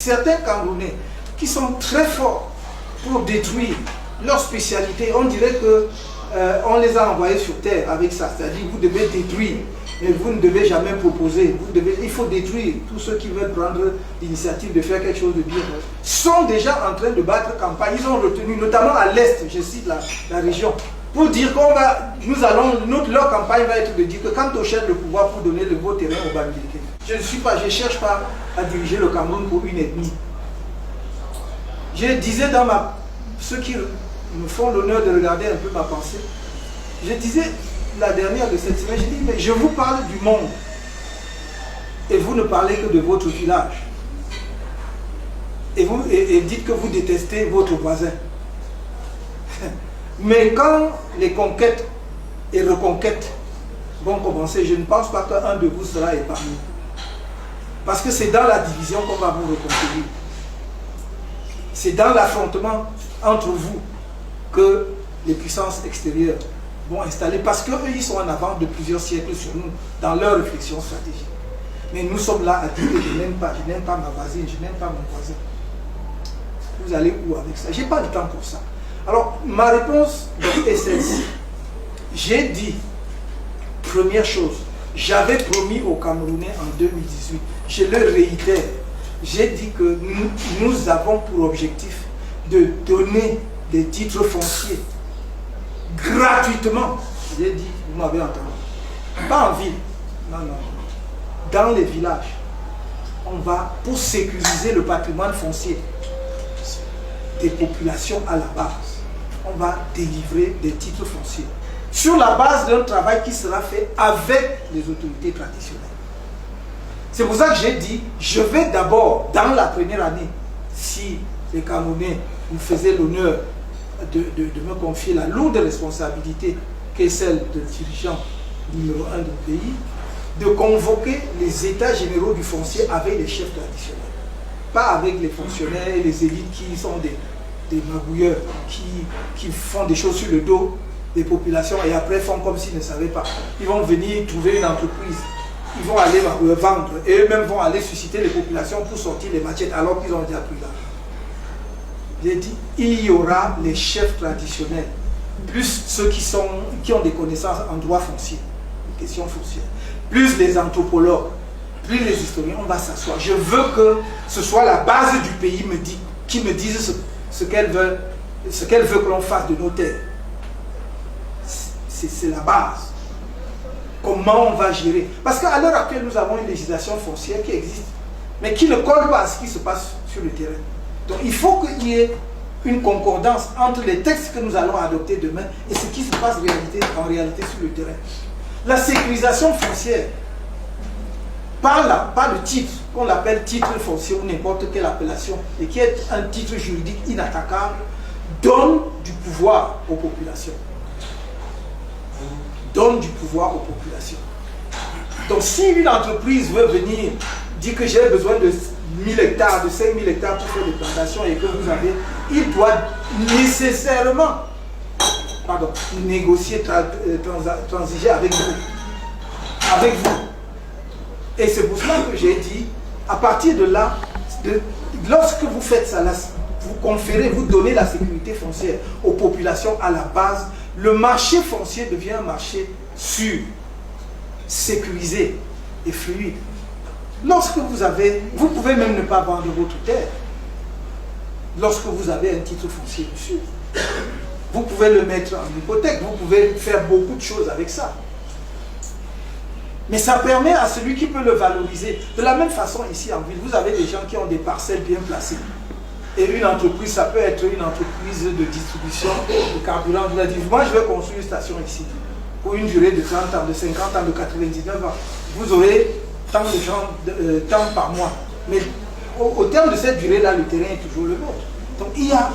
Certains Camerounais qui sont très forts pour détruire leur spécialité, on dirait que on les a envoyés sur terre avec ça, c'est-à-dire vous devez détruire, mais vous ne devez jamais proposer, il faut détruire. Tous ceux qui veulent prendre l'initiative de faire quelque chose de bien sont déjà en train de battre campagne. Ils ont retenu, notamment à l'Est, je cite la région, pour dire leur campagne va être de dire que quand on cherche le pouvoir pour donner le beau terrain aux Bamileke, je ne cherche pas à diriger le Cameroun pour une ethnie. Je disais ceux qui me font l'honneur de regarder un peu ma pensée, je disais la dernière de cette semaine, je dis, mais je vous parle du monde et vous ne parlez que de votre village. Et dites que vous détestez votre voisin. Mais quand les conquêtes et reconquêtes vont commencer, je ne pense pas qu'un de vous sera épargné. Parce que c'est dans la division qu'on va vous reconquérir. C'est dans l'affrontement entre vous que les puissances extérieures vont installer. Parce qu'eux, ils sont en avant de plusieurs siècles sur nous, dans leur réflexion stratégique. Mais nous sommes là à dire que je n'aime pas ma voisine, je n'aime pas mon voisin. Vous allez où avec ça? Je n'ai pas le temps pour ça. Alors, ma réponse est celle-ci. J'ai dit, première chose, j'avais promis aux Camerounais en 2018, je le réitère, j'ai dit que nous avons pour objectif de donner des titres fonciers gratuitement. J'ai dit, vous m'avez entendu, pas en ville, non, dans les villages. On va, pour sécuriser le patrimoine foncier des populations à la base, on va délivrer des titres fonciers sur la base d'un travail qui sera fait avec les autorités traditionnelles. C'est pour ça que j'ai dit, je vais d'abord, dans la première année, si les Camerounais nous faisaient l'honneur de me confier la lourde responsabilité qui est celle de dirigeant numéro 1 du pays, de convoquer les états généraux du foncier avec les chefs traditionnels. Pas avec les fonctionnaires et les élites qui sont des magouilleurs, qui font des choses sur le dos des populations et après font comme s'ils ne savaient pas. Ils vont venir trouver une entreprise, ils vont aller vendre et eux-mêmes vont aller susciter les populations pour sortir les machettes alors qu'ils ont déjà pris l'argent. J'ai dit, il y aura les chefs traditionnels, plus ceux qui ont des connaissances en droit foncier, les questions foncières, plus les anthropologues, plus les historiens. On va s'asseoir. Je veux que ce soit la base du pays qui me dise ce qu'elle veut que l'on fasse de nos terres. C'est la base. Comment on va gérer? Parce qu'à l'heure actuelle, nous avons une législation foncière qui existe, mais qui ne colle pas à ce qui se passe sur le terrain. Donc il faut qu'il y ait une concordance entre les textes que nous allons adopter demain et ce qui se passe en réalité sur le terrain. La sécurisation foncière, par le titre, qu'on appelle titre foncier ou n'importe quelle appellation, et qui est un titre juridique inattaquable, donne du pouvoir aux populations. Donne du pouvoir aux populations. Donc si une entreprise veut venir dire que j'ai besoin de 1000 hectares, de 5000 hectares pour faire des plantations et que vous avez, il doit nécessairement négocier, transiger avec vous. Et c'est pour cela que j'ai dit, à partir de là, lorsque vous faites ça, vous donnez la sécurité foncière aux populations à la base, le marché foncier devient un marché sûr, sécurisé et fluide. Lorsque vous pouvez même ne pas vendre votre terre. Lorsque vous avez un titre foncier dessus, vous pouvez le mettre en hypothèque, vous pouvez faire beaucoup de choses avec ça. Mais ça permet à celui qui peut le valoriser. De la même façon, ici en ville, vous avez des gens qui ont des parcelles bien placées. Et une entreprise, ça peut être une entreprise de distribution de carburant. Vous avez dit, moi je vais construire une station ici, pour une durée de 30 ans, de 50 ans, de 99 ans. Vous aurez tant de gens, tant par mois. Mais au terme de cette durée-là, le terrain est toujours le nôtre. Donc il y a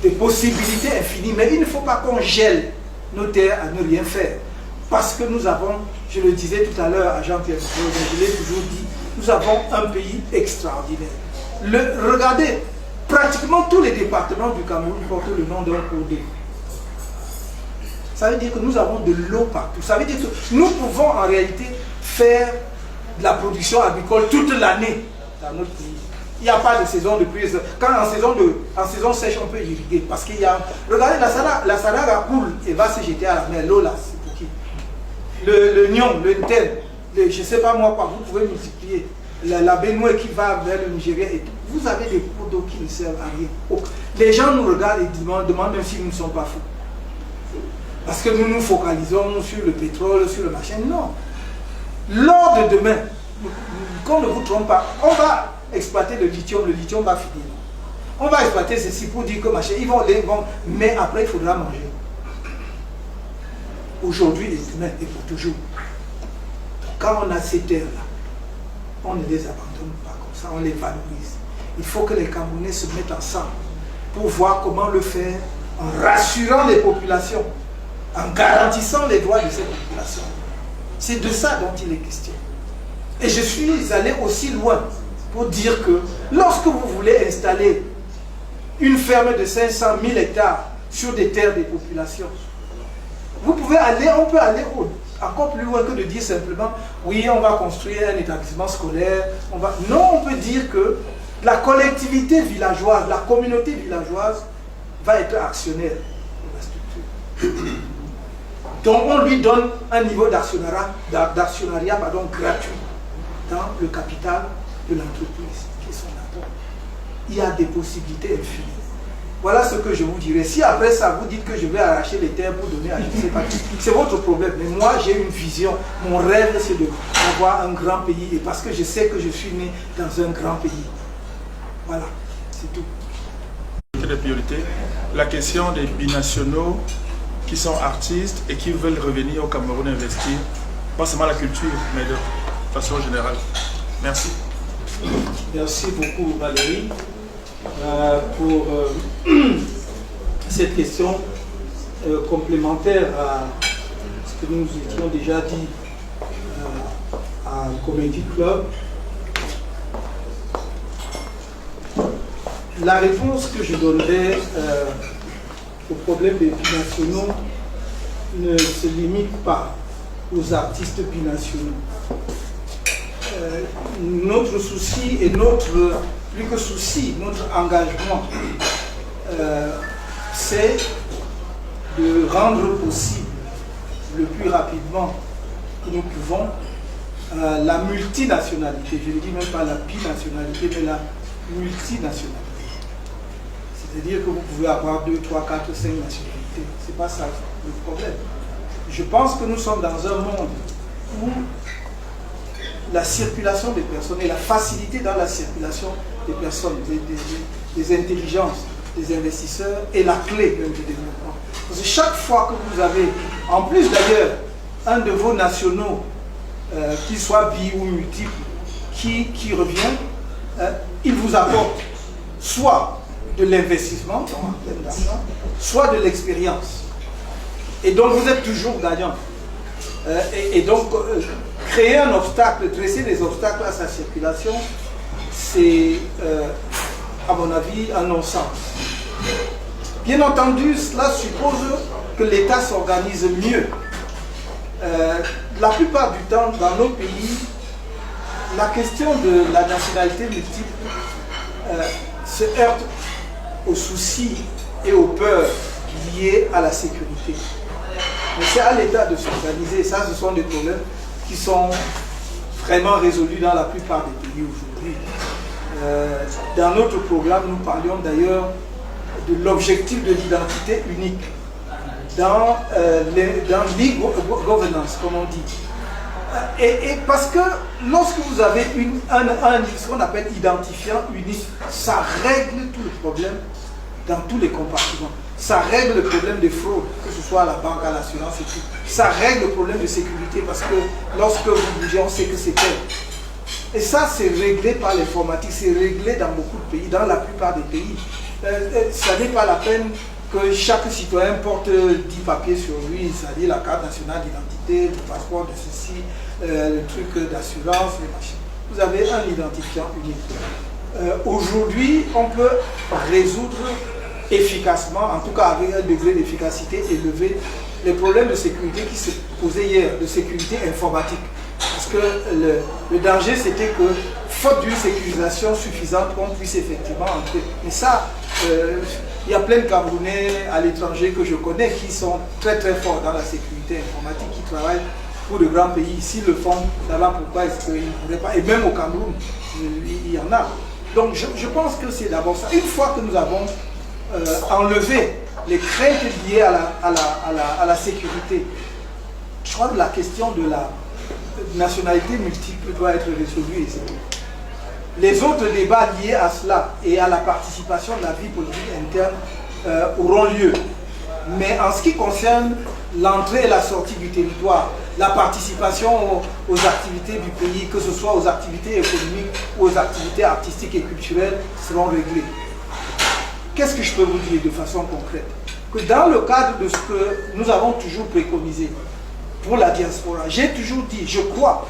des possibilités infinies, mais il ne faut pas qu'on gèle nos terres à ne rien faire. Parce que nous avons, je le disais tout à l'heure à Jean-Pierre, je l'ai toujours dit, nous avons un pays extraordinaire. Regardez, pratiquement tous les départements du Cameroun portent le nom d'un cours d'eau. Ça veut dire que nous avons de l'eau partout. Ça veut dire que nous pouvons en réalité faire de la production agricole toute l'année dans notre pays. Il n'y a pas de saison de pluie. Quand en saison sèche, on peut irriguer. Parce qu'il y a... Regardez, la Sanaga coule et va se jeter à la mer. L'eau là, c'est pour qui? Le Nyon, le Ntem, je ne sais pas moi quoi, vous pouvez multiplier. La Benoué qui va vers le Nigeria et tout. Vous avez des cours d'eau qui ne servent à rien. Oh. Les gens nous regardent et demandent même si nous ne sommes pas fous. Parce que nous nous focalisons sur le pétrole, sur le machin. Non. Lors de demain, qu'on ne vous trompe pas, on va exploiter le lithium va finir. On va exploiter ceci pour dire que machin, ils vont, mais après il faudra manger. Aujourd'hui et demain et pour toujours. Quand on a ces terres-là, on ne les abandonne pas comme ça, on les valorise. Il faut que les Camerounais se mettent ensemble pour voir comment le faire en rassurant les populations, en garantissant les droits de ces populations. C'est de ça dont il est question. Et je suis allé aussi loin pour dire que lorsque vous voulez installer une ferme de 500 000 hectares sur des terres des populations, on peut aller encore plus loin que de dire simplement oui, on va construire un établissement scolaire. Non, on peut dire que la collectivité villageoise, la communauté villageoise va être actionnaire de la structure. Donc on lui donne un niveau d'actionnariat gratuit dans le capital de l'entreprise qui est son apport. Il y a des possibilités infinies. Voilà ce que je vous dirais. Si après ça vous dites que je vais arracher les terres pour donner à je ne sais pas qui, c'est votre problème. Mais moi j'ai une vision. Mon rêve c'est d'avoir un grand pays. Et parce que je sais que je suis né dans un grand pays. Voilà, c'est tout. De priorité, la question des binationaux qui sont artistes et qui veulent revenir au Cameroun investir, pas seulement la culture, mais de façon générale. Merci. Merci beaucoup Valérie pour cette question complémentaire à ce que nous étions déjà dit à Comedy Club. La réponse que je donnerai au problème des binationaux ne se limite pas aux artistes binationaux. Notre souci et plus que souci, notre engagement, c'est de rendre possible le plus rapidement que nous pouvons la multinationalité. Je ne dis même pas la binationalité, mais la multinationalité. C'est-à-dire que vous pouvez avoir 2, 3, 4, 5 nationalités. Ce n'est pas ça le problème. Je pense que nous sommes dans un monde où la circulation des personnes et la facilité dans la circulation des personnes, des intelligences, des investisseurs est la clé même du développement. Parce que chaque fois que vous avez, en plus d'ailleurs, un de vos nationaux, qu'il soit bi ou multiple, qui revient, il vous apporte soit de l'investissement, soit de l'expérience. Et donc vous êtes toujours gagnant. Et donc créer un obstacle, dresser des obstacles à sa circulation, c'est à mon avis un non-sens. Bien entendu, cela suppose que l'État s'organise mieux. La plupart du temps, dans nos pays, la question de la nationalité multiple se heurte aux soucis et aux peurs liées à la sécurité. Mais c'est à l'État de s'organiser. Ça, ce sont des problèmes qui sont vraiment résolus dans la plupart des pays aujourd'hui. Dans notre programme, nous parlions d'ailleurs de l'objectif de l'identité unique dans l'e-governance, comme on dit. Et parce que lorsque vous avez ce qu'on appelle identifiant unique, ça règle tout le problème dans tous les compartiments. Ça règle le problème de fraude, que ce soit à la banque, à l'assurance et tout. Ça règle le problème de sécurité parce que lorsque vous bougez, on sait que c'est tel. Et ça, c'est réglé par l'informatique, c'est réglé dans beaucoup de pays, dans la plupart des pays. Ça n'est pas la peine que chaque citoyen porte 10 papiers sur lui, c'est-à-dire la carte nationale d'identité, le passeport de ceci, le truc d'assurance, les machines. Vous avez un identifiant unique. Aujourd'hui, on peut résoudre efficacement, en tout cas avec un degré d'efficacité élevé, les problèmes de sécurité qui se posaient hier, de sécurité informatique. Parce que le danger, c'était que faute d'une sécurisation suffisante, qu'on puisse effectivement entrer. Et ça, il y a plein de Camerounais à l'étranger que je connais qui sont très très forts dans la sécurité informatique, qui travaillent pour de grands pays. S'ils le font, là-bas, pourquoi est-ce qu'ils ne pourraient pas? Et même au Cameroun, il y en a. Donc je pense que c'est d'abord ça. Une fois que nous avons enlevé les craintes liées à la sécurité, je crois que la question de la nationalité multiple doit être résolue. Les autres débats liés à cela et à la participation de la vie politique interne auront lieu. Mais en ce qui concerne l'entrée et la sortie du territoire, la participation aux activités du pays, que ce soit aux activités économiques ou aux activités artistiques et culturelles, seront réglées. Qu'est-ce que je peux vous dire de façon concrète? Que dans le cadre de ce que nous avons toujours préconisé pour la diaspora, j'ai toujours dit, je crois,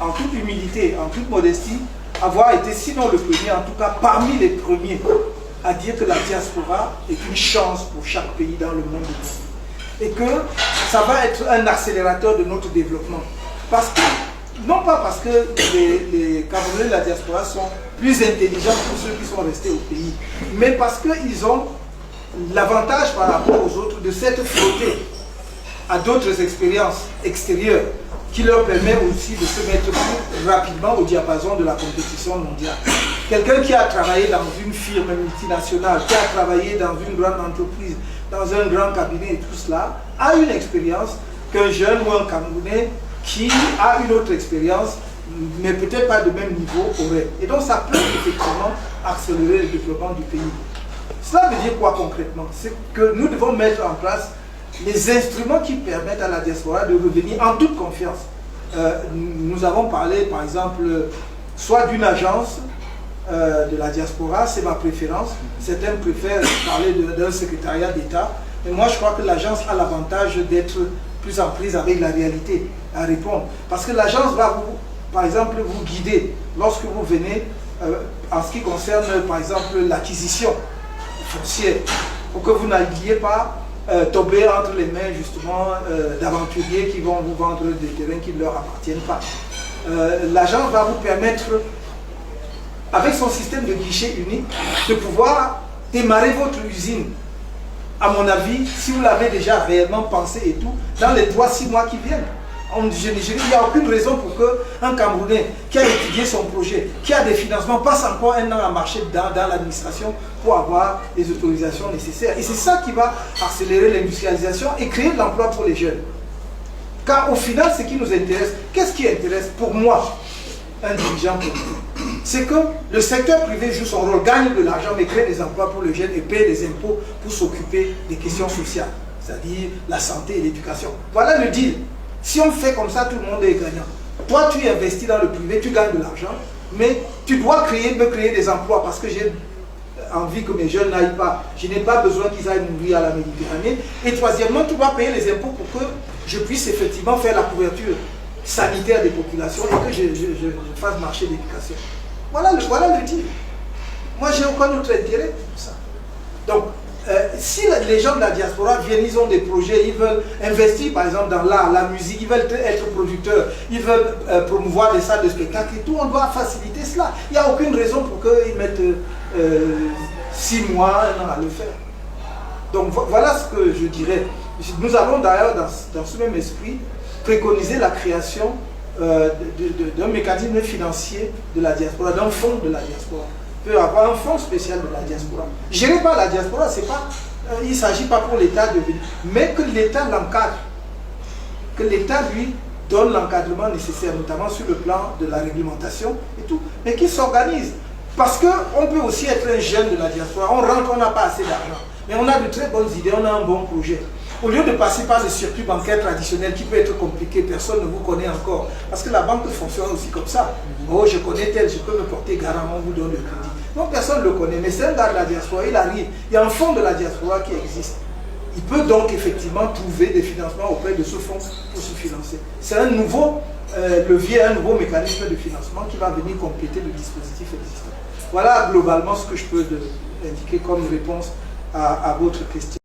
en toute humilité, en toute modestie, avoir été, sinon le premier, en tout cas parmi les premiers, à dire que la diaspora est une chance pour chaque pays dans le monde. Et que ça va être un accélérateur de notre développement. Parce que, non pas parce que les Camerounais de la diaspora sont plus intelligents que ceux qui sont restés au pays, mais parce qu'ils ont l'avantage par rapport aux autres de s'être frottés à d'autres expériences extérieures qui leur permet aussi de se mettre plus rapidement au diapason de la compétition mondiale. Quelqu'un qui a travaillé dans une firme multinationale, qui a travaillé dans une grande entreprise, dans un grand cabinet et tout cela, a une expérience qu'un jeune ou un Camerounais qui a une autre expérience, mais peut-être pas de même niveau, aurait. Et donc ça peut effectivement accélérer le développement du pays. Cela veut dire quoi concrètement? C'est que nous devons mettre en place les instruments qui permettent à la diaspora de revenir en toute confiance. Nous avons parlé par exemple soit d'une agence de la diaspora, c'est ma préférence. Certains préfèrent parler d'un secrétariat d'État. Mais moi je crois que l'agence a l'avantage d'être plus en prise avec la réalité, à répondre. Parce que l'agence va vous, par exemple, vous guider lorsque vous venez en ce qui concerne par exemple l'acquisition foncière, pour que vous n'alliez pas tomber entre les mains justement d'aventuriers qui vont vous vendre des terrains qui ne leur appartiennent pas. L'agence va vous permettre, avec son système de guichet unique, de pouvoir démarrer votre usine. À mon avis, si vous l'avez déjà réellement pensé et tout, dans les 3-6 mois qui viennent. Il n'y a aucune raison pour qu'un Camerounais qui a étudié son projet, qui a des financements, passe encore un an à marcher dans l'administration pour avoir les autorisations nécessaires. Et c'est ça qui va accélérer l'industrialisation et créer de l'emploi pour les jeunes. Car au final, ce qui nous intéresse, qu'est-ce qui intéresse pour moi, un dirigeant politique? C'est que le secteur privé joue son rôle, gagne de l'argent, mais crée des emplois pour les jeunes et paye des impôts pour s'occuper des questions sociales, c'est-à-dire la santé et l'éducation. Voilà le deal. Si on fait comme ça, tout le monde est gagnant. Toi, tu investis dans le privé, tu gagnes de l'argent, mais tu dois me créer des emplois parce que j'ai envie que mes jeunes n'aillent pas. Je n'ai pas besoin qu'ils aillent mourir à la Méditerranée. Et troisièmement, tu dois payer les impôts pour que je puisse effectivement faire la couverture sanitaire des populations et que je fasse marcher l'éducation. Voilà le deal. Moi, j'ai aucun autre intérêt pour ça. Donc, si les gens de la diaspora viennent, ils ont des projets, ils veulent investir par exemple dans l'art, la musique, ils veulent être producteurs, ils veulent promouvoir des salles de spectacle et tout, on doit faciliter cela. Il n'y a aucune raison pour qu'ils mettent 6 mois, 1 an à le faire. Donc voilà ce que je dirais. Nous avons d'ailleurs dans ce même esprit préconisé la création d'un mécanisme financier de la diaspora, d'un fonds de la diaspora. Peut avoir un fonds spécial de la diaspora. Géré par la diaspora, c'est pas, il ne s'agit pas pour l'État de venir, mais que l'État l'encadre. Que l'État lui donne l'encadrement nécessaire, notamment sur le plan de la réglementation et tout, mais qu'il s'organise. Parce qu'on peut aussi être un jeune de la diaspora, on rentre, on n'a pas assez d'argent, mais on a de très bonnes idées, on a un bon projet. Au lieu de passer par le circuit bancaire traditionnel qui peut être compliqué, personne ne vous connaît encore. Parce que la banque fonctionne aussi comme ça. Oh, je connais tel, je peux me porter garant, on vous donne le crédit. Non, personne ne le connaît, mais c'est un gars de la diaspora, il arrive. Il y a un fonds de la diaspora qui existe. Il peut donc effectivement trouver des financements auprès de ce fonds pour se financer. C'est un nouveau levier, un nouveau mécanisme de financement qui va venir compléter le dispositif existant. Voilà globalement ce que je peux indiquer comme réponse à votre question.